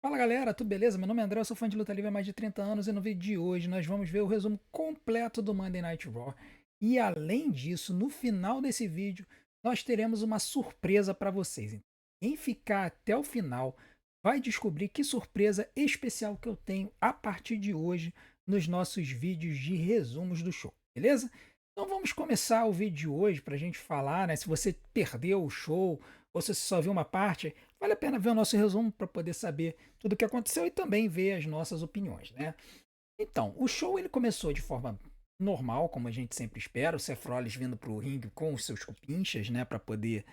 Fala galera, tudo beleza? Meu nome é André, eu sou fã de luta livre há mais de 30 anos e no vídeo de hoje nós vamos ver o resumo completo do Monday Night Raw. E além disso, no final desse vídeo, nós teremos uma surpresa para vocês. Quem ficar até o final vai descobrir que surpresa especial que eu tenho a partir de hoje nos nossos vídeos de resumos do show, beleza? Então vamos começar o vídeo de hoje para a gente falar, né? Se você perdeu o show ou se você só viu uma parte, vale a pena ver o nosso resumo para poder saber tudo o que aconteceu e também ver as nossas opiniões, né? Então, o show ele começou de forma normal, como a gente sempre espera, o Seth Rollins vindo para o ringue com os seus cupinchas, né, para poder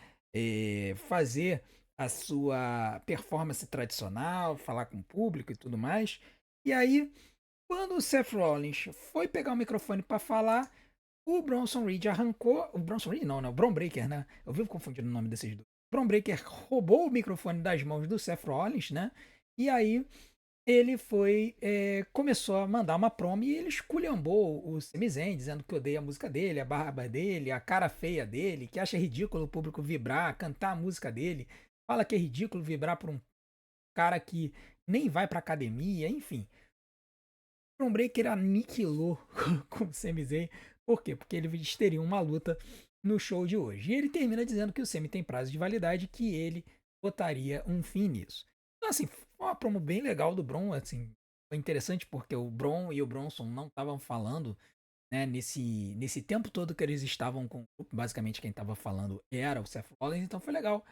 fazer a sua performance tradicional, falar com o público e tudo mais. E aí, quando o Seth Rollins foi pegar o microfone para falar, o Bronson Reed arrancou. O Bronson Reed não, né? O Bron Breakker, né? Eu vivo confundindo o nome desses dois. O Bron Breakker roubou o microfone das mãos do Seth Rollins, né? E aí ele foi. Começou a mandar uma promo e ele esculhambou o Sami Zayn, dizendo que odeia a música dele, a barba dele, a cara feia dele, que acha ridículo o público vibrar, cantar a música dele. Fala que é ridículo vibrar por um cara que nem vai pra academia, enfim. Bron Breakker aniquilou com o Sami Zayn. Por quê? Porque eles teriam uma luta no show de hoje. E ele termina dizendo que o Sami tem prazo de validade e que ele botaria um fim nisso. Então, assim, foi uma promo bem legal do Bron, assim, foi interessante porque o Bron e o Bronson não estavam falando, né, nesse tempo todo que eles estavam com o grupo. Basicamente, quem estava falando era o Seth Rollins, então foi legal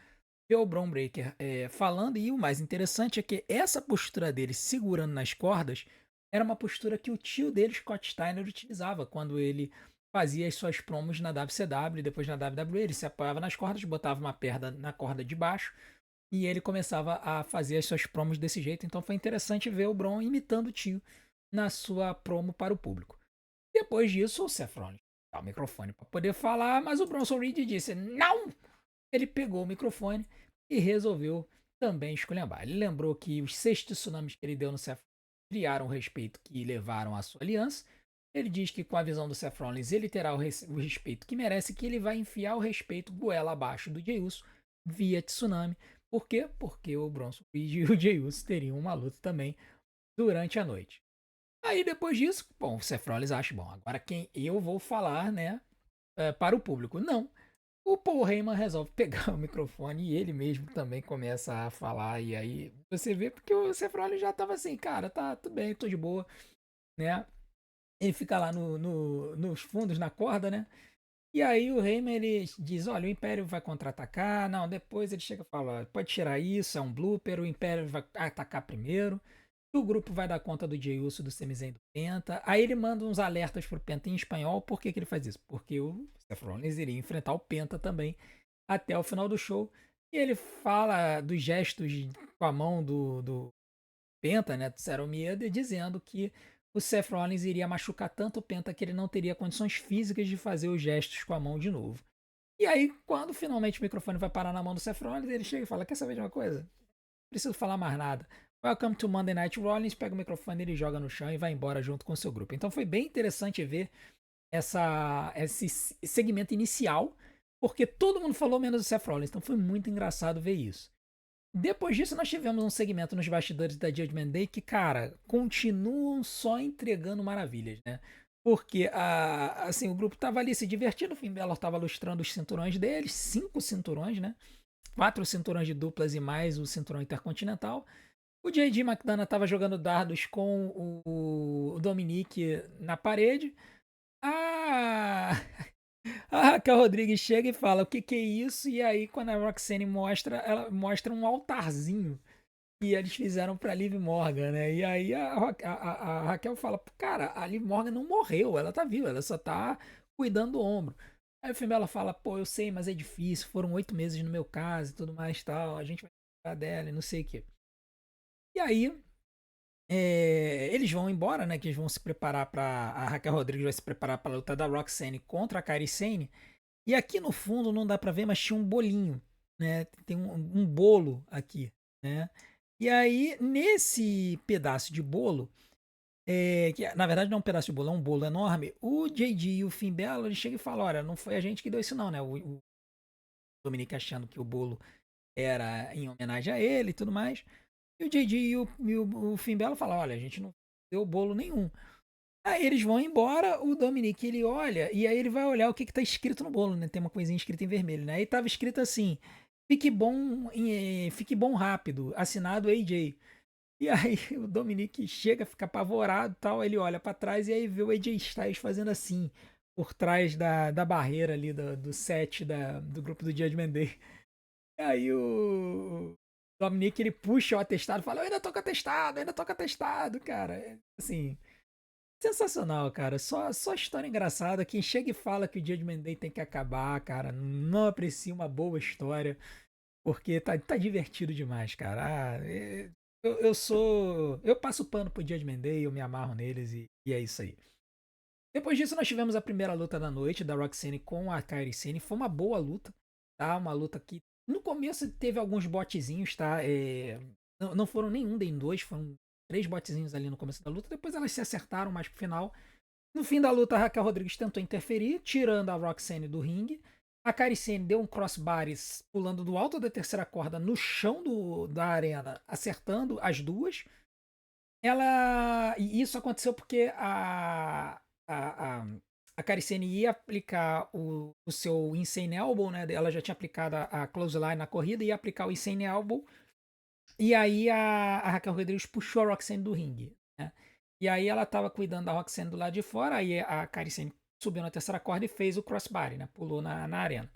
ver o Bron Breakker falando. E o mais interessante é que essa postura dele segurando nas cordas era uma postura que o tio dele, Scott Steiner, utilizava quando ele fazia as suas promos na WCW e depois na WWE. Ele se apoiava nas cordas, botava uma perna na corda de baixo e ele começava a fazer as suas promos desse jeito. Então foi interessante ver o Bron imitando o tio na sua promo para o público. Depois disso, o Seth Rollins dá o microfone para poder falar, mas o Bronson Reed disse: não! Ele pegou o microfone e resolveu também esculhambar. Ele lembrou que os 6 tsunamis que ele deu no Seth criaram o respeito que levaram à sua aliança. Ele diz que com a visão do Seth Rollins ele terá o respeito que merece, que ele vai enfiar o respeito goela abaixo do Jey Uso via tsunami. Por quê? Porque o Bronson Reed e o Jey Uso teriam uma luta também durante a noite. Aí depois disso, bom, o Seth Rollins acha, bom, agora quem eu vou falar, né, para o público. Não, o Paul Heyman resolve pegar o microfone e ele mesmo também começa a falar. E aí você vê porque o Seth Rollins já tava assim, cara, tá tudo bem, tô de boa, né? Ele fica lá nos fundos, na corda, né? E aí o Heyman ele diz: olha, o Império vai contra-atacar. Não, depois ele chega e fala: pode tirar isso, é um blooper, o Império vai atacar primeiro. O grupo vai dar conta do Jey Uso, do Sami Zayn, do Penta. Aí ele manda uns alertas pro Penta em espanhol. Por que, que ele faz isso? Porque o Seth Rollins iria enfrentar o Penta também até o final do show. E ele fala dos gestos com a mão do Penta, né, do Cero Miedo, dizendo que o Seth Rollins iria machucar tanto o Penta que ele não teria condições físicas de fazer os gestos com a mão de novo. E aí, quando finalmente o microfone vai parar na mão do Seth Rollins, ele chega e fala: quer saber de uma coisa? Não preciso falar mais nada. Welcome to Monday Night Rollins, pega o microfone, ele joga no chão e vai embora junto com o seu grupo. Então foi bem interessante ver esse segmento inicial, porque todo mundo falou menos o Seth Rollins, então foi muito engraçado ver isso. Depois disso, nós tivemos um segmento nos bastidores da Judgment Day que, cara, continuam só entregando maravilhas, né? Porque assim, o grupo tava ali se divertindo, o Finn Balor tava lustrando os cinturões deles, 5 cinturões, né? 4 cinturões de duplas e mais o cinturão intercontinental. O JD McDonough tava jogando dardos com o Dominique na parede. Ah, a Raquel Rodrigues chega e fala: o que que é isso? E aí, quando a Roxane mostra, ela mostra um altarzinho que eles fizeram pra Liv Morgan, né? E aí a Raquel fala: cara, a Liv Morgan não morreu, ela tá viva, ela só tá cuidando do ombro. Aí o filme ela fala: pô, eu sei, mas é difícil, foram 8 meses no meu caso e tudo mais tal, a gente vai cuidar dela e não sei o quê. E aí, eles vão embora, né? Que eles vão se preparar para a Raquel Rodrigues vai se preparar para a luta da Roxanne contra a Kairi Sane. E aqui no fundo não dá para ver, mas tinha um bolinho, né? Tem um bolo aqui, né? E aí nesse pedaço de bolo, que na verdade não é um pedaço de bolo, é um bolo enorme. O JD e o Finn Balor ele chega e fala: olha, não foi a gente que deu isso não, né? O Dominique achando que o bolo era em homenagem a ele e tudo mais. E o JD e o Finn Balor falam, olha, a gente não deu bolo nenhum. Aí eles vão embora, o Dominic ele olha, e aí ele vai olhar o que tá escrito no bolo, né? Tem uma coisinha escrita em vermelho, né? Aí tava escrito assim, fique bom rápido, assinado AJ. E aí o Dominic chega, fica apavorado e tal, ele olha pra trás e aí vê o AJ Styles fazendo assim, por trás da barreira ali do set do grupo do Judgment Day. E aí o Dominic ele puxa o atestado e fala, eu ainda tô com atestado, ainda tô com atestado, cara. Assim, sensacional, cara. Só história engraçada. Quem chega e fala que o Judgment Day tem que acabar, cara, não aprecia uma boa história, porque tá divertido demais, cara. Eu sou. Eu passo pano pro Judgment Day, eu me amarro neles e é isso aí. Depois disso, nós tivemos a primeira luta da noite da Roxane com a Kairi Sane. Foi uma boa luta, tá? Uma luta que no começo teve alguns botezinhos, tá? Não foram nenhum nem dois, foram três botezinhos ali no começo da luta. Depois elas se acertaram mais pro final. No fim da luta, a Raquel Rodrigues tentou interferir, tirando a Roxane do ringue. A Kairi Sane deu um crossbody pulando do alto da terceira corda no chão da arena, acertando as duas. E isso aconteceu porque a, a Caricene ia aplicar o seu Insane Elbow, né? Ela já tinha aplicado a Clothesline na corrida, ia aplicar o Insane Elbow. E aí a Raquel Rodrigues puxou a Roxanne do ringue, né? E aí ela tava cuidando da Roxanne do lado de fora, aí a Caricene subiu na terceira corda e fez o crossbody, né? Pulou na arena.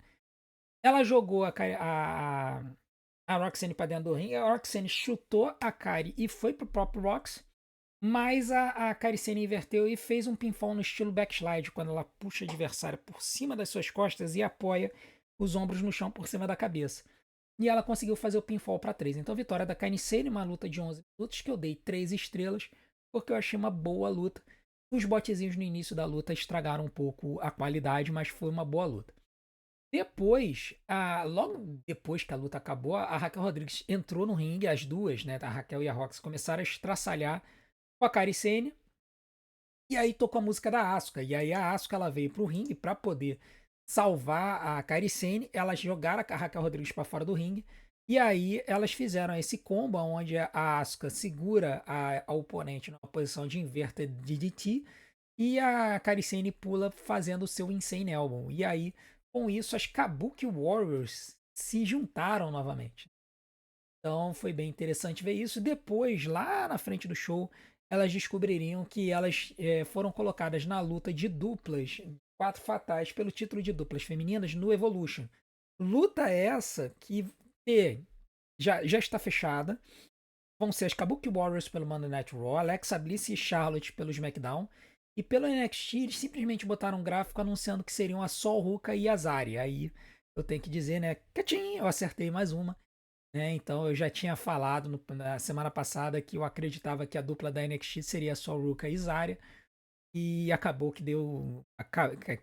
Ela jogou a Roxanne pra dentro do ringue, a Roxanne chutou a Kari e foi pro próprio Rox. Mas a Caricene inverteu e fez um pinfall no estilo backslide, quando ela puxa a adversária por cima das suas costas e apoia os ombros no chão por cima da cabeça. E ela conseguiu fazer o pinfall para 3. Então, vitória da Caricene, uma luta de 11 minutos que eu dei 3 estrelas, porque eu achei uma boa luta. Os botezinhos no início da luta estragaram um pouco a qualidade, mas foi uma boa luta. Depois, logo depois que a luta acabou, a Raquel Rodrigues entrou no ringue, as duas, né? A Raquel e a Rox começaram a estraçalhar com a Kairi Sane. E aí tocou a música da Asuka. E aí a Asuka ela veio pro ringue para poder salvar a Kairi Sane. Elas jogaram a Raquel Rodrigues para fora do ringue. E aí elas fizeram esse combo onde a Asuka segura a oponente numa posição de inverted DDT. E a Kairi Sane pula fazendo o seu Insane Elbow. E aí, com isso, as Kabuki Warriors se juntaram novamente. Então foi bem interessante ver isso. Depois, lá na frente do show, elas descobririam que elas foram colocadas na luta de duplas, quatro fatais, pelo título de duplas femininas no Evolution. Luta essa que já está fechada. Vão ser as Kabuki Warriors pelo Monday Night Raw, Alexa Bliss e Charlotte pelo SmackDown. E pelo NXT, eles simplesmente botaram um gráfico anunciando que seriam a Sol Ruka e a Zari. Aí eu tenho que dizer, né? Quietinho, eu acertei mais uma. Então eu já tinha falado na semana passada que eu acreditava que a dupla da NXT seria só Ruka e Zarya. E acabou que deu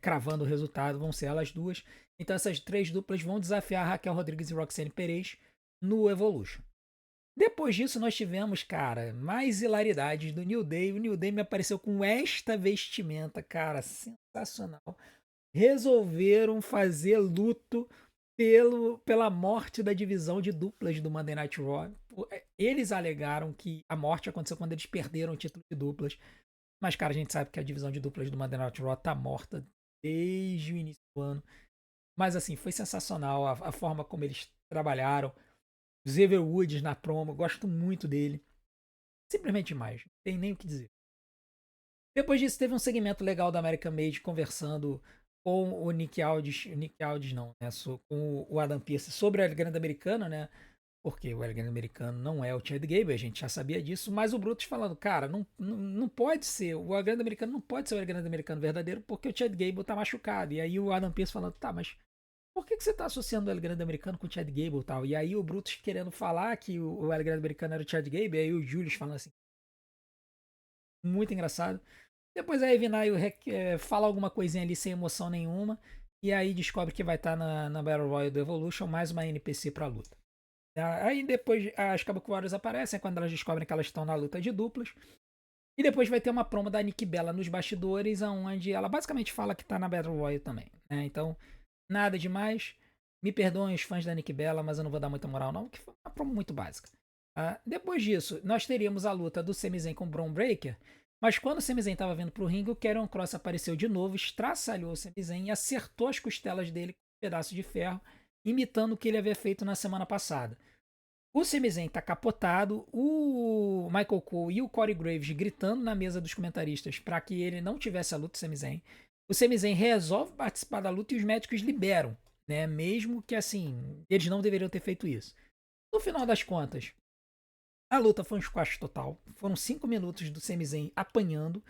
cravando o resultado, vão ser elas duas. Então essas três duplas vão desafiar Raquel Rodrigues e Roxane Perez no Evolution. Depois disso nós tivemos, cara, mais hilaridades do New Day. O New Day me apareceu com esta vestimenta, cara, sensacional. Resolveram fazer luto pela morte da divisão de duplas do Monday Night Raw. Eles alegaram que a morte aconteceu quando eles perderam o título de duplas. Mas, cara, a gente sabe que a divisão de duplas do Monday Night Raw tá morta desde o início do ano. Mas, assim, foi sensacional a forma como eles trabalharam. Xavier Woods na promo, gosto muito dele. Simplesmente demais, não tem nem o que dizer. Depois disso, teve um segmento legal da American Made conversando com o Nick Aldis não, né? Com o Adam Pearce sobre o El Grande Americano, né? Porque o El Grande Americano não é o Chad Gable, a gente já sabia disso, mas o Brutus falando, cara, não pode ser, o El Grande Americano não pode ser o El Grande Americano verdadeiro porque o Chad Gable tá machucado. E aí o Adam Pearce falando, tá, mas por que você tá associando o El Grande Americano com o Chad Gable e tal? E aí o Brutus querendo falar que o El Grande Americano era o Chad Gable, e aí o Julius falando assim, muito engraçado. Depois a Evinaio fala alguma coisinha ali sem emoção nenhuma. E aí descobre que vai estar na Battle Royale do Evolution mais uma NPC pra luta. Aí depois as Kabuki Warriors aparecem quando elas descobrem que elas estão na luta de duplas. E depois vai ter uma promo da Nikki Bella nos bastidores, onde ela basicamente fala que tá na Battle Royale também. Né? Então, nada demais. Me perdoem os fãs da Nikki Bella, mas eu não vou dar muita moral não, porque foi uma promo muito básica. Depois disso, nós teríamos a luta do Sami Zayn com o Braun Breaker, mas quando o Sami Zayn estava vindo pro ringue, o Karrion Kross apareceu de novo, estraçalhou o Sami Zayn e acertou as costelas dele com um pedaço de ferro, imitando o que ele havia feito na semana passada. O Sami Zayn tá capotado, o Michael Cole e o Corey Graves gritando na mesa dos comentaristas para que ele não tivesse a luta do Sami Zayn. O Sami Zayn resolve participar da luta e os médicos liberam, né? Mesmo que assim, eles não deveriam ter feito isso. No final das contas, a luta foi um squash total. Foram 5 minutos do Sami Zayn apanhando.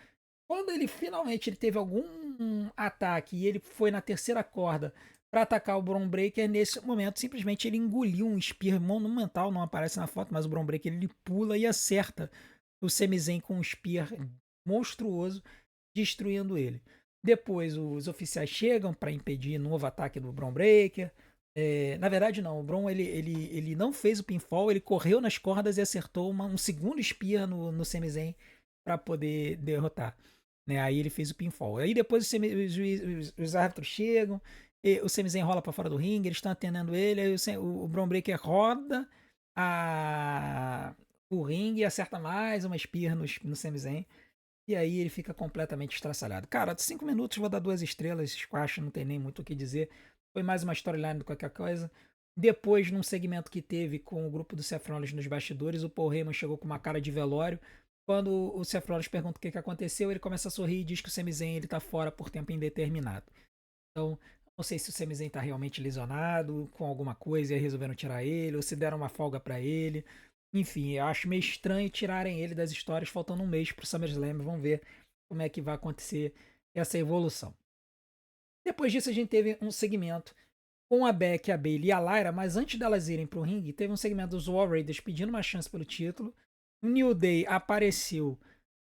Quando ele finalmente ele teve algum ataque e ele foi na terceira corda para atacar o Bron Breakker, nesse momento simplesmente ele engoliu um spear monumental, não aparece na foto, mas o Bron Breakker ele pula e acerta o Sami Zayn com um spear monstruoso, destruindo ele. Depois os oficiais chegam para impedir novo ataque do Bron Breakker. Na verdade não, o Bron ele não fez o pinfall, ele correu nas cordas e acertou um segundo spear no Sami Zayn para poder derrotar. Né? Aí ele fez o pinfall. Aí depois os árbitros chegam, o Sami Zayn rola para fora do ringue, eles estão atendendo ele, aí o Bron Breakker roda o ringue e acerta mais uma spear no Sami Zayn. E aí ele fica completamente estraçalhado. Cara, 5 minutos, vou dar 2 estrelas, squash, não tem nem muito o que dizer. Foi mais uma storyline do que qualquer coisa. Depois, num segmento que teve com o grupo do Seth Rollins nos bastidores, o Paul Heyman chegou com uma cara de velório. Quando o Seth Rollins pergunta o que aconteceu, ele começa a sorrir e diz que o Sami Zayn ele tá fora por tempo indeterminado. Então, não sei se o Sami Zayn tá realmente lesionado com alguma coisa e aí resolveram tirar ele, ou se deram uma folga para ele. Enfim, eu acho meio estranho tirarem ele das histórias faltando um mês pro SummerSlam. Vamos ver como é que vai acontecer essa evolução. Depois disso, a gente teve um segmento com a Becky, a Bayley e a Lyra, mas antes delas irem pro ringue, teve um segmento dos War Raiders pedindo uma chance pelo título. O New Day apareceu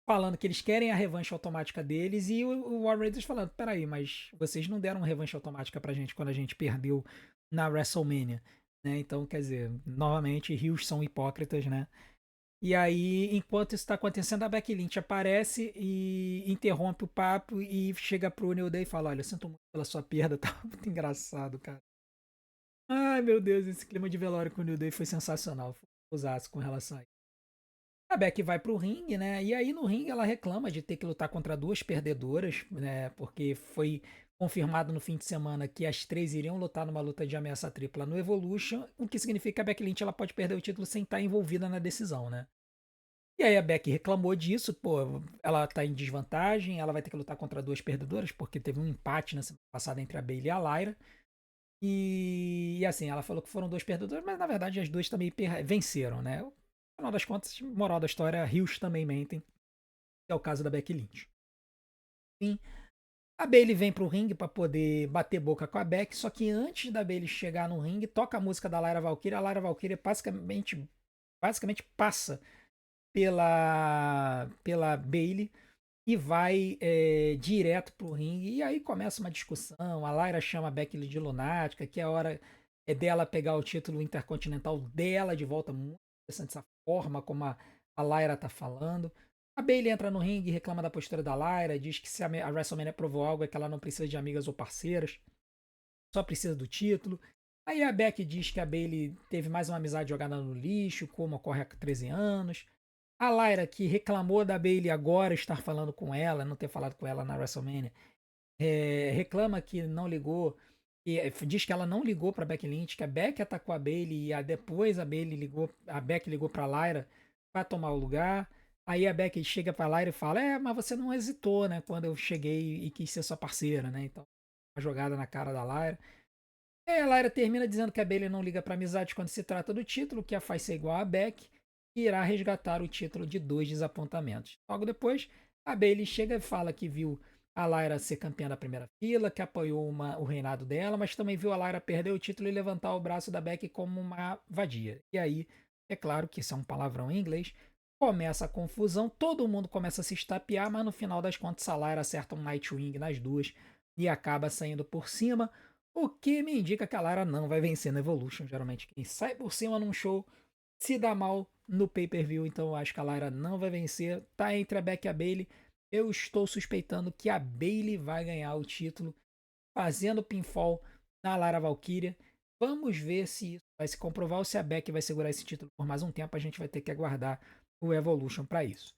falando que eles querem a revanche automática deles e o War Raiders falando, peraí, mas vocês não deram uma revanche automática pra gente quando a gente perdeu na WrestleMania, né? Então, quer dizer, novamente, rios são hipócritas, né? E aí, enquanto isso tá acontecendo, a Becky Lynch aparece e interrompe o papo e chega pro New Day e fala, olha, eu sinto muito pela sua perda, tá muito engraçado, cara. Ai, meu Deus, esse clima de velório com o New Day foi sensacional. Foi usaço com relação a isso. A Becky vai pro ringue, né? E aí no ringue ela reclama de ter que lutar contra duas perdedoras, né? Porque foi confirmado no fim de semana que as três iriam lutar numa luta de ameaça tripla no Evolution, o que significa que a Becky Lynch ela pode perder o título sem estar envolvida na decisão, né? E aí a Becky reclamou disso, pô, ela tá em desvantagem, ela vai ter que lutar contra duas perdedoras, porque teve um empate na semana passada entre a Bayley e a Lyra. E assim, ela falou que foram duas perdedoras, mas na verdade as duas também venceram, né? No final das contas, moral da história, rios também mentem, que é o caso da Becky Lynch. Enfim, a Bayley vem pro ringue para poder bater boca com a Becky, só que antes da Bayley chegar no ringue, toca a música da Lyra Valkyria, a Lyra Valkyria basicamente passa pela Bayley e vai direto pro ringue. E aí começa uma discussão. A Lyra chama a Becky de lunática, que é a hora dela pegar o título intercontinental dela de volta. Muito interessante essa forma como a Lyra tá falando. A Bayley entra no ringue e reclama da postura da Lyra, diz que se a WrestleMania provou algo é que ela não precisa de amigas ou parceiras, só precisa do título. Aí a Becky diz que a Bayley teve mais uma amizade jogada no lixo, como ocorre há 13 anos. A Lyra, que reclamou da Bayley agora estar falando com ela, não ter falado com ela na WrestleMania, reclama que não ligou, diz que ela não ligou para Becky Lynch, que a Becky atacou a Bayley e depois a Becky ligou para Lyra para tomar o lugar. Aí a Becky chega para Lyra e fala: mas você não hesitou, né, quando eu cheguei e quis ser sua parceira, né? Então, uma jogada na cara da Lyra. A Lyra termina dizendo que a Bayley não liga para amizade quando se trata do título, que a faz ser igual a Becky e irá resgatar o título de 2 desapontamentos. Logo depois, a Bayley chega e fala que viu a Lyra ser campeã da primeira fila, que apoiou o reinado dela, mas também viu a Lyra perder o título e levantar o braço da Becky como uma vadia. E aí, é claro que isso é um palavrão em inglês, começa a confusão, todo mundo começa a se estapear, mas no final das contas a Lyra acerta um Nightwing nas duas e acaba saindo por cima. O que me indica que a Lara não vai vencer na Evolution. Geralmente quem sai por cima num show se dá mal no pay-per-view. Então eu acho que a Lara não vai vencer. Tá entre a Becky e a Bayley. Eu estou suspeitando que a Bayley vai ganhar o título fazendo pinfall na Lara Valkyria. Vamos ver se isso vai se comprovar ou se a Becky vai segurar esse título por mais um tempo. A gente vai ter que aguardar o Evolution para isso.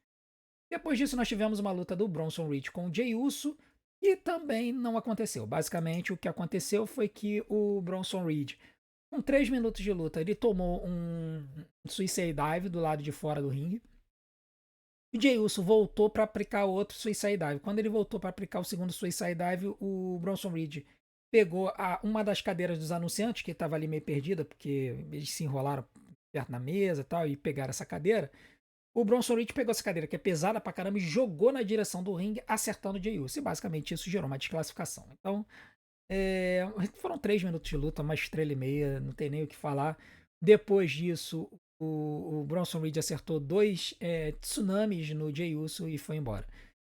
Depois disso, nós tivemos uma luta do Bronson Reed com o Jey Uso e também não aconteceu. Basicamente, o que aconteceu foi que o Bronson Reed, com 3 minutos de luta, ele tomou um Suicide Dive do lado de fora do ringue. O Jey Uso voltou para aplicar outro Suicide Dive. Quando ele voltou para aplicar o segundo Suicide Dive, o Bronson Reed pegou uma das cadeiras dos anunciantes, que estava ali meio perdida, porque eles se enrolaram perto da mesa e tal, e pegaram essa cadeira. O Bronson Reed pegou essa cadeira, que é pesada pra caramba, e jogou na direção do ringue, acertando o Jey Uso. E basicamente isso gerou uma desclassificação. Então, foram 3 minutos de luta, uma estrela e meia, não tem nem o que falar. Depois disso, o Bronson Reed acertou 2 tsunamis no Jey Uso e foi embora.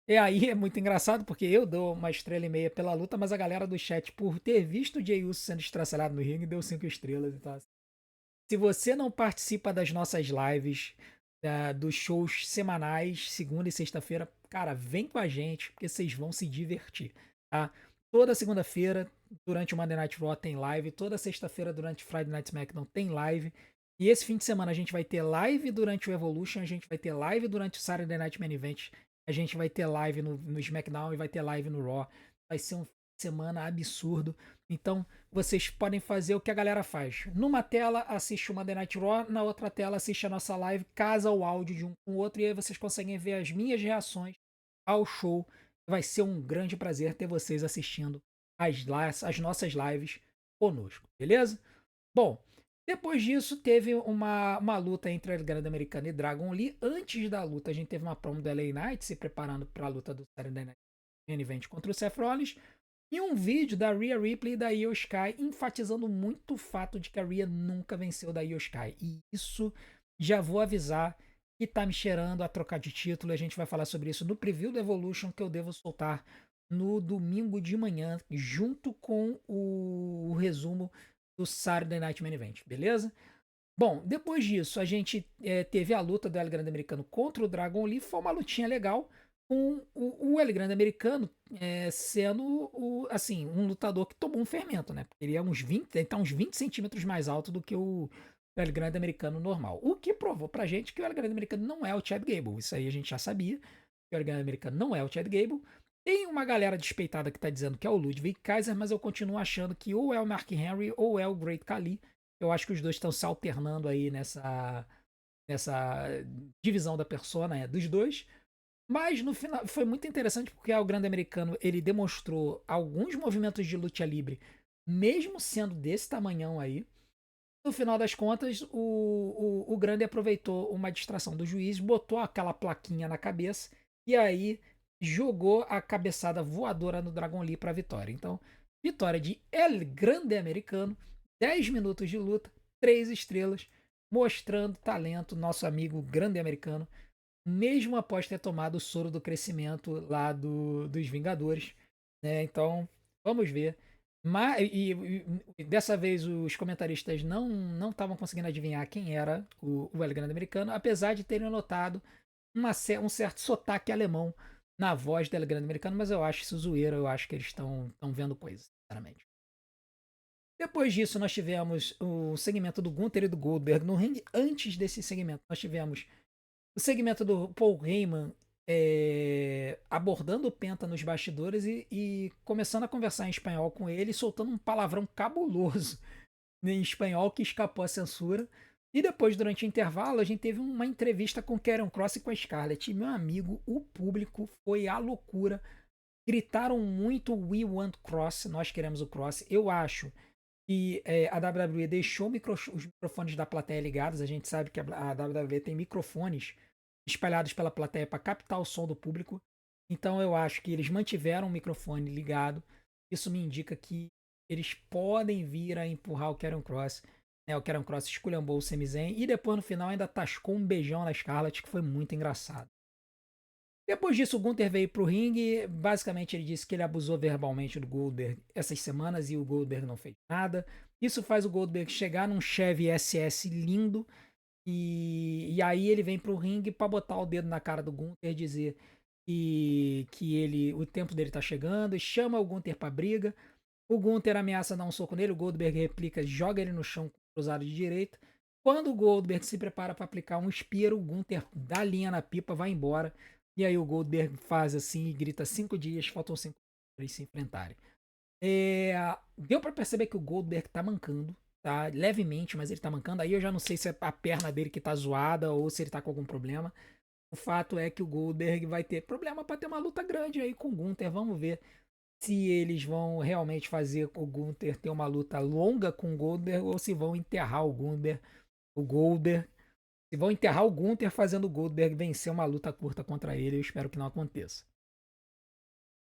E aí é muito engraçado, porque eu dou uma estrela e meia pela luta, mas a galera do chat, por ter visto o Jey Uso sendo estraçalhado no ringue, deu 5 estrelas. Então, se você não participa das nossas lives, dos shows semanais, segunda e sexta-feira, cara, vem com a gente, porque vocês vão se divertir, tá? Toda segunda-feira, durante o Monday Night Raw, tem live. Toda sexta-feira, durante o Friday Night SmackDown, tem live. E esse fim de semana a gente vai ter live durante o Evolution, a gente vai ter live durante o Saturday Night Main Event, a gente vai ter live no SmackDown e vai ter live no Raw. Vai ser um fim de semana absurdo. Então, vocês podem fazer o que a galera faz. Numa tela, assiste o Monday Night Raw, na outra tela, assiste a nossa live, casa o áudio de um com o outro, e aí vocês conseguem ver as minhas reações ao show. Vai ser um grande prazer ter vocês assistindo as nossas lives conosco, beleza? Bom, depois disso, teve uma luta entre a Grande Americana e Dragon Lee. Antes da luta, a gente teve uma promo do LA Knight se preparando para a luta do Saturday Night Main Event contra o Seth Rollins. E um vídeo da Rhea Ripley e da Io Sky enfatizando muito o fato de que a Rhea nunca venceu da Io Sky. E isso, já vou avisar, que tá me cheirando a trocar de título. A gente vai falar sobre isso no preview do Evolution, que eu devo soltar no domingo de manhã, junto com o resumo do Saturday Night Main Event, beleza? Bom, depois disso, a gente teve a luta do El Grande Americano contra o Dragon Lee. Foi uma lutinha legal, com o El Grande Americano sendo assim, um lutador que tomou um fermento, né? Porque ele é ele tá uns 20 centímetros mais alto do que o El Grande Americano normal. O que provou pra gente que o El Grande Americano não é o Chad Gable. Isso aí a gente já sabia, que o El Grande Americano não é o Chad Gable. Tem uma galera despeitada que tá dizendo que é o Ludwig Kaiser, mas eu continuo achando que ou é o Mark Henry ou é o Great Khali. Eu acho que os dois estão se alternando aí nessa divisão da persona dos dois. Mas no final foi muito interessante porque o Grande Americano ele demonstrou alguns movimentos de luta livre, mesmo sendo desse tamanhão aí. No final das contas, o Grande aproveitou uma distração do juiz, botou aquela plaquinha na cabeça e aí jogou a cabeçada voadora no Dragon Lee para vitória. Então, vitória de El Grande Americano, 10 minutos de luta, 3 estrelas, mostrando talento, nosso amigo Grande Americano, mesmo após ter tomado o soro do crescimento lá dos Vingadores, né? Então, vamos ver. Mas, e dessa vez os comentaristas não estavam conseguindo adivinhar quem era o El Grande Americano, apesar de terem notado um certo sotaque alemão na voz do El Grande Americano, mas eu acho isso zoeira, eu acho que eles estão vendo coisas, sinceramente. Depois disso, nós tivemos o segmento do Gunther e do Goldberg no ringue. Antes desse segmento, nós tivemos o segmento do Paul Heyman abordando o Penta nos bastidores e começando a conversar em espanhol com ele, soltando um palavrão cabuloso em espanhol que escapou à censura. E depois, durante o intervalo, a gente teve uma entrevista com Karrion Kross e com a Scarlett. E, meu amigo, o público foi à loucura. Gritaram muito We Want Kross, nós queremos o Kross. Eu acho que a WWE deixou os microfones da plateia ligados. A gente sabe que a WWE tem microfones espalhados pela plateia para captar o som do público. Então eu acho que eles mantiveram o microfone ligado. Isso me indica que eles podem vir a empurrar o Karrion Kross. Né? O Karrion Kross esculhambou o Sami Zayn e depois no final ainda tascou um beijão na Scarlett, que foi muito engraçado. Depois disso, o Gunther veio pro ringue. Basicamente, ele disse que ele abusou verbalmente do Goldberg essas semanas e o Goldberg não fez nada. Isso faz o Goldberg chegar num Chevy SS lindo. E aí ele vem pro ringue para botar o dedo na cara do Gunther e dizer que o tempo dele tá chegando. E chama o Gunther pra briga. O Gunther ameaça dar um soco nele. O Goldberg replica, joga ele no chão cruzado de direita. Quando o Goldberg se prepara para aplicar um spear, o Gunther dá linha na pipa, vai embora. E aí o Goldberg faz assim e grita 5 dias, faltam 5 para eles se enfrentarem. Deu para perceber que o Goldberg tá mancando, tá? Levemente, mas ele tá mancando. Aí eu já não sei se é a perna dele que tá zoada ou se ele tá com algum problema. O fato é que o Goldberg vai ter problema para ter uma luta grande aí com o Gunther. Vamos ver se eles vão realmente fazer o Gunther ter uma luta longa com o Goldberg ou se vão enterrar o Goldberg. Se vão enterrar o Gunther fazendo o Goldberg vencer uma luta curta contra ele. Eu espero que não aconteça.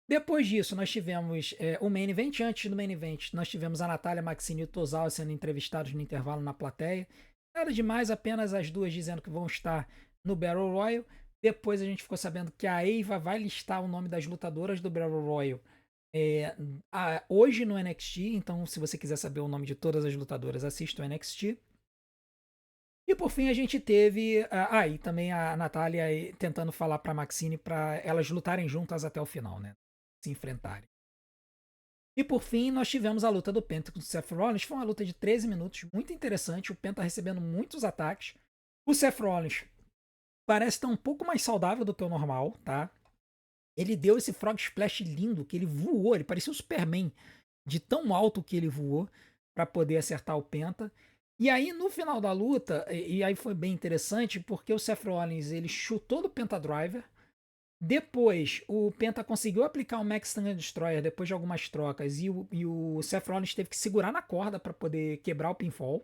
Depois disso, nós tivemos o main event. Antes do main event, nós tivemos a Natália, Maxine e o Tozawa sendo entrevistados no intervalo na plateia. Nada demais, apenas as duas dizendo que vão estar no Battle Royal. Depois a gente ficou sabendo que a Eva vai listar o nome das lutadoras do Battle Royal hoje no NXT. Então, se você quiser saber o nome de todas as lutadoras, assista o NXT. E por fim a gente teve e também a Natália tentando falar pra Maxine para elas lutarem juntas até o final, né? Se enfrentarem. E por fim nós tivemos a luta do Penta com o Seth Rollins. Foi uma luta de 13 minutos, muito interessante. O Penta recebendo muitos ataques. O Seth Rollins parece estar um pouco mais saudável do que o normal, tá? Ele deu esse Frog Splash lindo, que ele voou, ele parecia um Superman, de tão alto que ele voou para poder acertar o Penta. E aí no final da luta, e aí foi bem interessante, porque o Seth Rollins ele chutou do Penta Driver. Depois o Penta conseguiu aplicar o Max Thunder Destroyer depois de algumas trocas e o Seth Rollins teve que segurar na corda para poder quebrar o pinfall.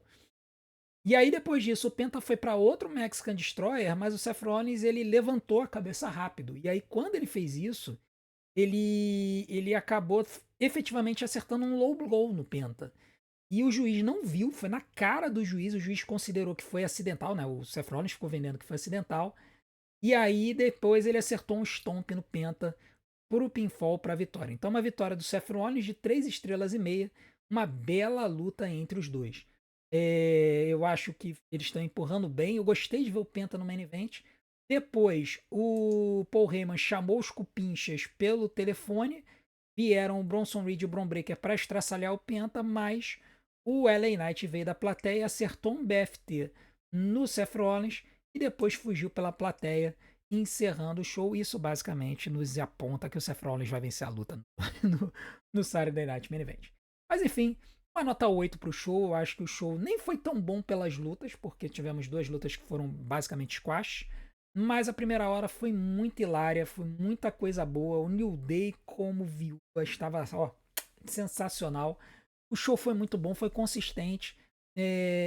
E aí depois disso o Penta foi para outro Mexican Destroyer, mas o Seth Rollins ele levantou a cabeça rápido. E aí quando ele fez isso, ele acabou efetivamente acertando um low blow no Penta. E o juiz não viu, foi na cara do juiz, o juiz considerou que foi acidental, né? O Seth Rollins ficou vendendo que foi acidental. E aí depois ele acertou um stomp no Penta pro pinfall para a vitória. Então uma vitória do Seth Rollins de 3 estrelas e meia, uma bela luta entre os dois. Eu acho que eles estão empurrando bem. Eu gostei de ver o Penta no main event. Depois, o Paul Heyman chamou os cupinchas pelo telefone. Vieram o Bronson Reed e o Bron Breakker para estraçalhar o Penta, mas o LA Knight veio da plateia, acertou um BFT no Seth Rollins e depois fugiu pela plateia, encerrando o show. Isso basicamente nos aponta que o Seth Rollins vai vencer a luta no Saturday Night Main Event. Mas enfim, uma nota 8 pro show. Eu acho que o show nem foi tão bom pelas lutas, porque tivemos 2 lutas que foram basicamente squash. Mas a primeira hora foi muito hilária, foi muita coisa boa. O New Day como viúva estava sensacional. O show foi muito bom, foi consistente.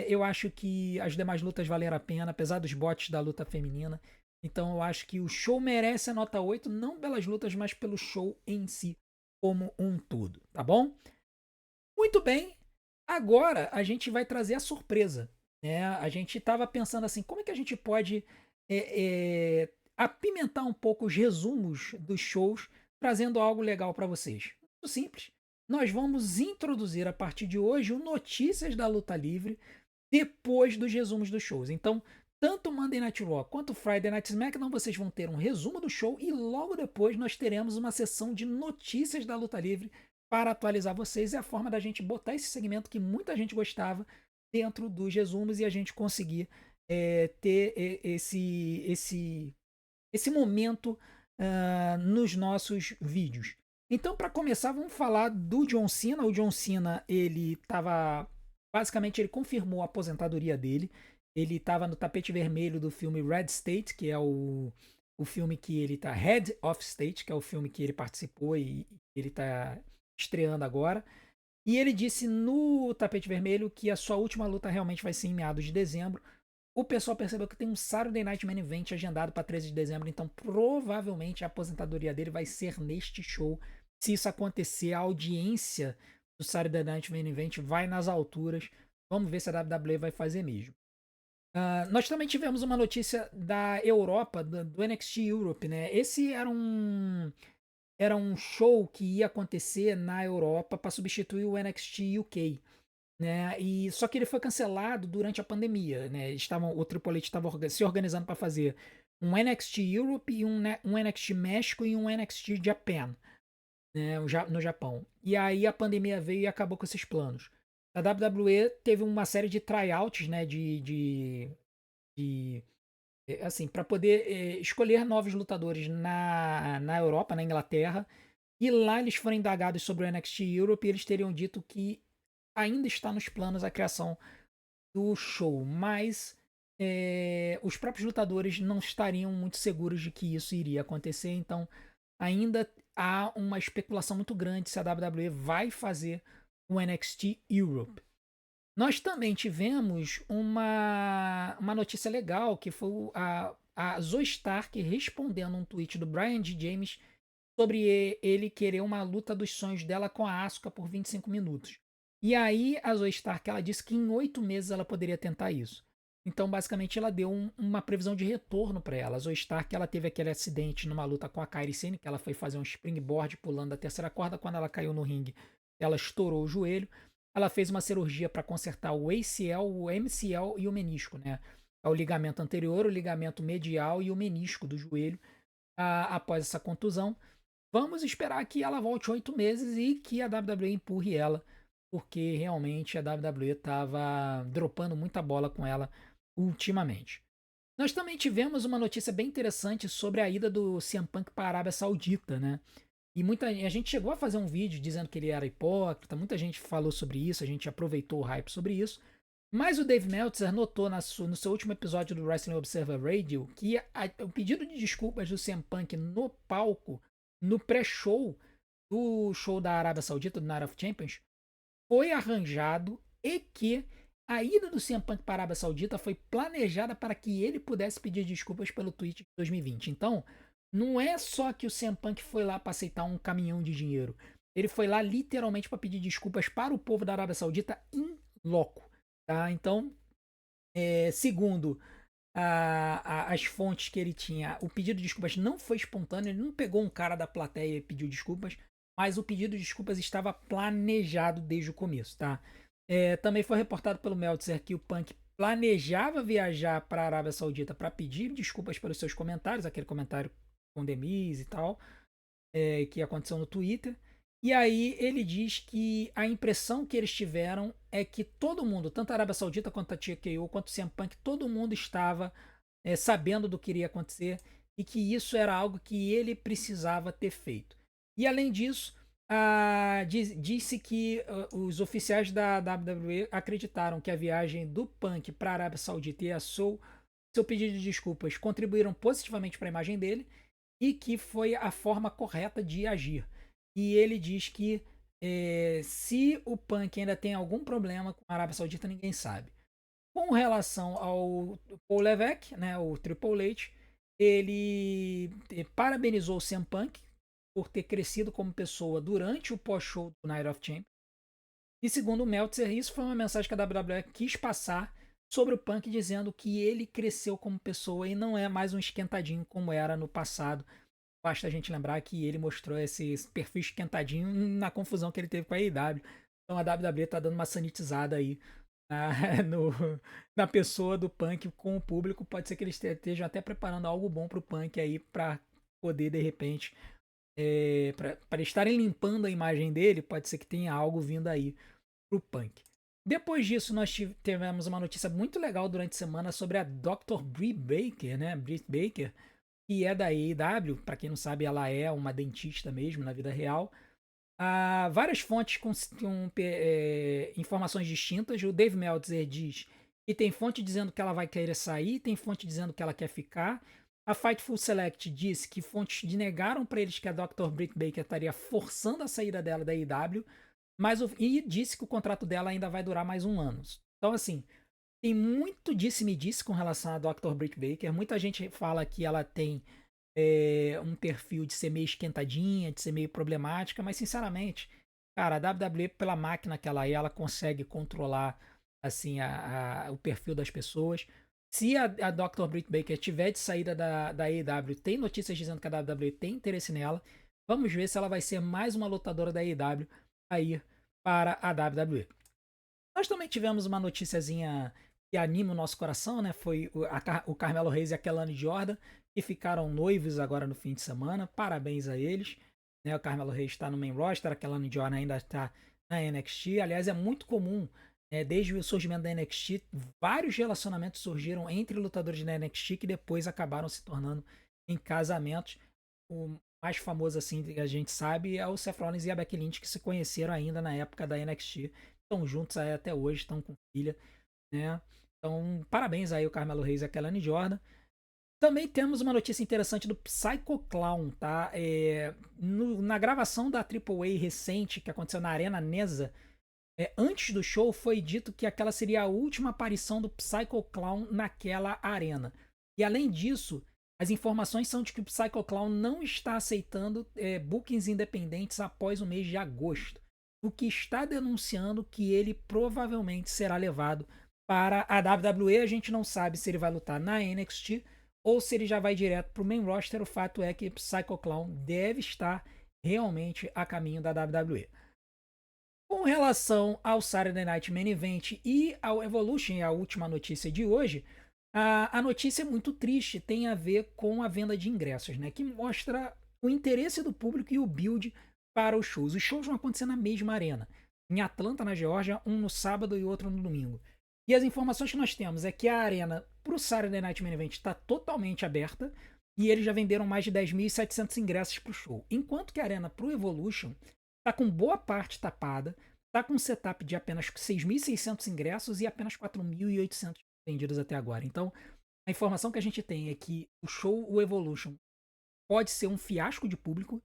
Eu acho que as demais lutas valeram a pena, apesar dos bots da luta feminina. Então eu acho que o show merece a nota 8, não pelas lutas, mas pelo show em si como um todo, tá bom? Muito bem, agora a gente vai trazer a surpresa. Né? A gente estava pensando assim, como é que a gente pode apimentar um pouco os resumos dos shows, trazendo algo legal para vocês. Muito simples. Nós vamos introduzir a partir de hoje o Notícias da Luta Livre depois dos resumos dos shows. Então, tanto Monday Night Raw quanto Friday Night SmackDown, vocês vão ter um resumo do show e logo depois nós teremos uma sessão de notícias da Luta Livre para atualizar vocês. É a forma da gente botar esse segmento que muita gente gostava dentro dos resumos e a gente conseguir ter esse momento nos nossos vídeos. Então, para começar, vamos falar do John Cena. O John Cena, ele estava... Basicamente, ele confirmou a aposentadoria dele. Ele estava no tapete vermelho do filme Red State, que é o filme que ele está... Head of State, que é o filme que ele participou e ele está estreando agora. E ele disse no tapete vermelho que a sua última luta realmente vai ser em meados de dezembro. O pessoal percebeu que tem um Saturday Night Main Event agendado para 13 de dezembro, então provavelmente a aposentadoria dele vai ser neste show. Se isso acontecer, a audiência do Saturday Night Main Event vai nas alturas. Vamos ver se a WWE vai fazer mesmo. Nós também tivemos uma notícia da Europa, do NXT Europe, né? Esse era um show que ia acontecer na Europa para substituir o NXT UK. Né? E só que ele foi cancelado durante a pandemia, né? O Triple H estava se organizando para fazer um NXT Europe e um NXT México e um NXT Japan, né? No Japão. E aí a pandemia veio e acabou com esses planos. a WWE teve uma série de tryouts, né, de assim, para poder escolher novos lutadores na Europa, na Inglaterra, e lá eles foram indagados sobre o NXT Europe e eles teriam dito que ainda está nos planos a criação do show, mas os próprios lutadores não estariam muito seguros de que isso iria acontecer, então ainda há uma especulação muito grande se a WWE vai fazer o NXT Europe. Nós também tivemos uma notícia legal, que foi a Zoe Stark respondendo um tweet do Brian D. James sobre ele querer uma luta dos sonhos dela com a Asuka por 25 minutos. E aí a Zoe Stark ela disse que em 8 meses ela poderia tentar isso. Então, basicamente, ela deu uma previsão de retorno para ela. A Zoe Stark ela teve aquele acidente numa luta com a Kairi Sane, que ela foi fazer um springboard pulando da terceira corda. Quando ela caiu no ringue, ela estourou o joelho. Ela fez uma cirurgia para consertar o ACL, o MCL e o menisco, né? O ligamento anterior, o ligamento medial e o menisco do joelho após essa contusão. Vamos esperar que ela volte 8 meses e que a WWE empurre ela, porque realmente a WWE estava dropando muita bola com ela ultimamente. Nós também tivemos uma notícia bem interessante sobre a ida do CM Punk para a Arábia Saudita, né? E a gente chegou a fazer um vídeo dizendo que ele era hipócrita, muita gente falou sobre isso, a gente aproveitou o hype sobre isso. Mas o Dave Meltzer notou no seu último episódio do Wrestling Observer Radio que o pedido de desculpas do CM Punk no palco, no pré-show do show da Arábia Saudita, do Night of Champions, foi arranjado e que a ida do CM Punk para a Arábia Saudita foi planejada para que ele pudesse pedir desculpas pelo tweet de 2020. Então, não é só que o CM Punk foi lá para aceitar um caminhão de dinheiro. Ele foi lá literalmente para pedir desculpas para o povo da Arábia Saudita in loco. Tá? Então, segundo as fontes que ele tinha, o pedido de desculpas não foi espontâneo, ele não pegou um cara da plateia e pediu desculpas, mas o pedido de desculpas estava planejado desde o começo, tá? Também foi reportado pelo Meltzer que o Punk planejava viajar para a Arábia Saudita para pedir desculpas pelos seus comentários, aquele comentário com Demise e tal, que aconteceu no Twitter. E aí ele diz que a impressão que eles tiveram é que todo mundo, tanto a Arábia Saudita quanto a TKO, quanto o CM Punk, todo mundo estava sabendo do que iria acontecer e que isso era algo que ele precisava ter feito. E além disso, disse que os oficiais da WWE acreditaram que a viagem do Punk para a Arábia Saudita e seu pedido de desculpas contribuíram positivamente para a imagem dele e que foi a forma correta de agir. E ele diz que se o Punk ainda tem algum problema com a Arábia Saudita, ninguém sabe. Com relação ao Paul Levesque, né, o Triple H, ele parabenizou o CM Punk por ter crescido como pessoa durante o pós-show do Night of Champions. E segundo o Meltzer, isso foi uma mensagem que a WWE quis passar sobre o Punk, dizendo que ele cresceu como pessoa e não é mais um esquentadinho como era no passado. Basta a gente lembrar que ele mostrou esse perfil esquentadinho na confusão que ele teve com a AEW. Então a WWE tá dando uma sanitizada aí na pessoa do Punk com o público. Pode ser que eles estejam até preparando algo bom pro Punk aí para poder, de repente, para estarem limpando a imagem dele, pode ser que tenha algo vindo aí pro Punk. Depois disso, nós tivemos uma notícia muito legal durante a semana sobre a Dr. Britt Baker, né? Britt Baker, que é da AEW, para quem não sabe, ela é uma dentista mesmo na vida real. Várias fontes com informações distintas. O Dave Meltzer diz que tem fonte dizendo que ela vai querer sair, tem fonte dizendo que ela quer ficar. A Fightful Select disse que fontes negaram para eles que a Dr. Britt Baker estaria forçando a saída dela da AEW, e disse que o contrato dela ainda vai durar mais um ano. Então, assim, tem muito disse-me-disse com relação a Dr. Britt Baker. Muita gente fala que ela tem um perfil de ser meio esquentadinha, de ser meio problemática, mas sinceramente, cara, a WWE, pela máquina que ela é, ela consegue controlar assim o perfil das pessoas. Se a Dr. Britt Baker tiver de saída da AEW, tem notícias dizendo que a WWE tem interesse nela. Vamos ver se ela vai ser mais uma lutadora da AEW a ir para a WWE. Nós também tivemos uma noticiazinha que anima o nosso coração, né? Foi o Carmelo Hayes e a Kelani Jordan, que ficaram noivos agora no fim de semana. Parabéns a eles. Né? O Carmelo Hayes está no main roster, a Kelani Jordan ainda está na NXT. Aliás, é muito comum, desde o surgimento da NXT, vários relacionamentos surgiram entre lutadores da NXT que depois acabaram se tornando em casamentos. O mais famoso, assim, que a gente sabe, é o Seth Rollins e a Becky Lynch, que se conheceram ainda na época da NXT. Estão juntos aí até hoje, estão com filha, né? Então, parabéns aí o Carmelo Reis e a Kelani Jordan. Também temos uma notícia interessante do Psycho Clown, tá? Na gravação da AAA recente, que aconteceu na Arena Nesa, antes do show foi dito que aquela seria a última aparição do Psycho Clown naquela arena. E além disso, as informações são de que o Psycho Clown não está aceitando bookings independentes após o mês de agosto, o que está denunciando que ele provavelmente será levado para a WWE. A gente não sabe se ele vai lutar na NXT ou se ele já vai direto para o main roster. O fato é que Psycho Clown deve estar realmente a caminho da WWE. Com relação ao Saturday Night Main Event e ao Evolution, a última notícia de hoje, a notícia é muito triste, tem a ver com a venda de ingressos, né? Que mostra o interesse do público e o build para os shows. Os shows vão acontecer na mesma arena, em Atlanta, na Geórgia, um no sábado e outro no domingo. E as informações que nós temos é que a arena para o Saturday Night Main Event está totalmente aberta e eles já venderam mais de 10.700 ingressos para o show. Enquanto que a arena para o Evolution está com boa parte tapada, está com um setup de apenas 6.600 ingressos e apenas 4.800 vendidos até agora. Então, a informação que a gente tem é que o show, o Evolution, pode ser um fiasco de público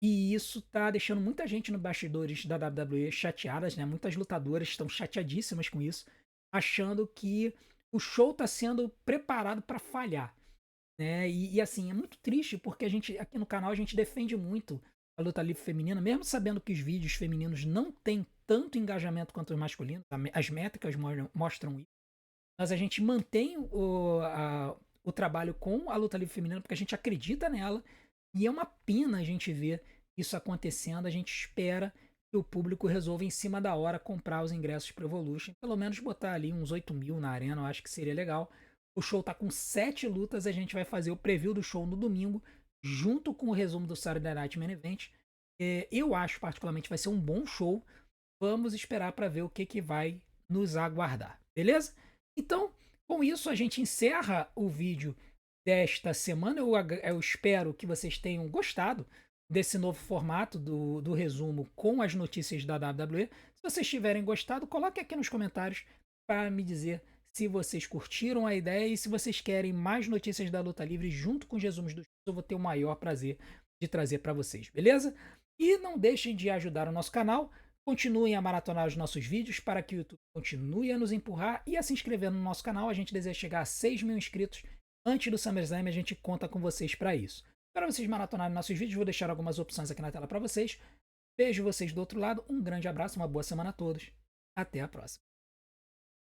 e isso está deixando muita gente nos bastidores da WWE chateadas, né? Muitas lutadoras estão chateadíssimas com isso, achando que o show está sendo preparado para falhar, né? E assim, é muito triste porque a gente aqui no canal a gente defende muito a luta livre feminina, mesmo sabendo que os vídeos femininos não têm tanto engajamento quanto os masculinos, as métricas mostram isso. Mas a gente mantém o trabalho com a luta livre feminina porque a gente acredita nela e é uma pena a gente ver isso acontecendo. A gente espera que o público resolva em cima da hora comprar os ingressos para Evolution, pelo menos botar ali uns 8.000 na arena, eu acho que seria legal. O show tá com 7 lutas, a gente vai fazer o preview do show no domingo, junto com o resumo do Saturday Night Main Event. Eu acho particularmente vai ser um bom show. Vamos esperar para ver o que vai nos aguardar, beleza? Então, com isso a gente encerra o vídeo desta semana. Eu espero que vocês tenham gostado desse novo formato do resumo com as notícias da WWE. Se vocês tiverem gostado, coloque aqui nos comentários para me dizer se vocês curtiram a ideia e se vocês querem mais notícias da luta livre junto com os resumos dos shows, eu vou ter o maior prazer de trazer para vocês, beleza? E não deixem de ajudar o nosso canal. Continuem a maratonar os nossos vídeos para que o YouTube continue a nos empurrar e a se inscrever no nosso canal. A gente deseja chegar a 6.000 inscritos antes do SummerSlam e a gente conta com vocês para isso. Para vocês maratonarem nossos vídeos, vou deixar algumas opções aqui na tela para vocês. Vejo vocês do outro lado. Um grande abraço, uma boa semana a todos. Até a próxima.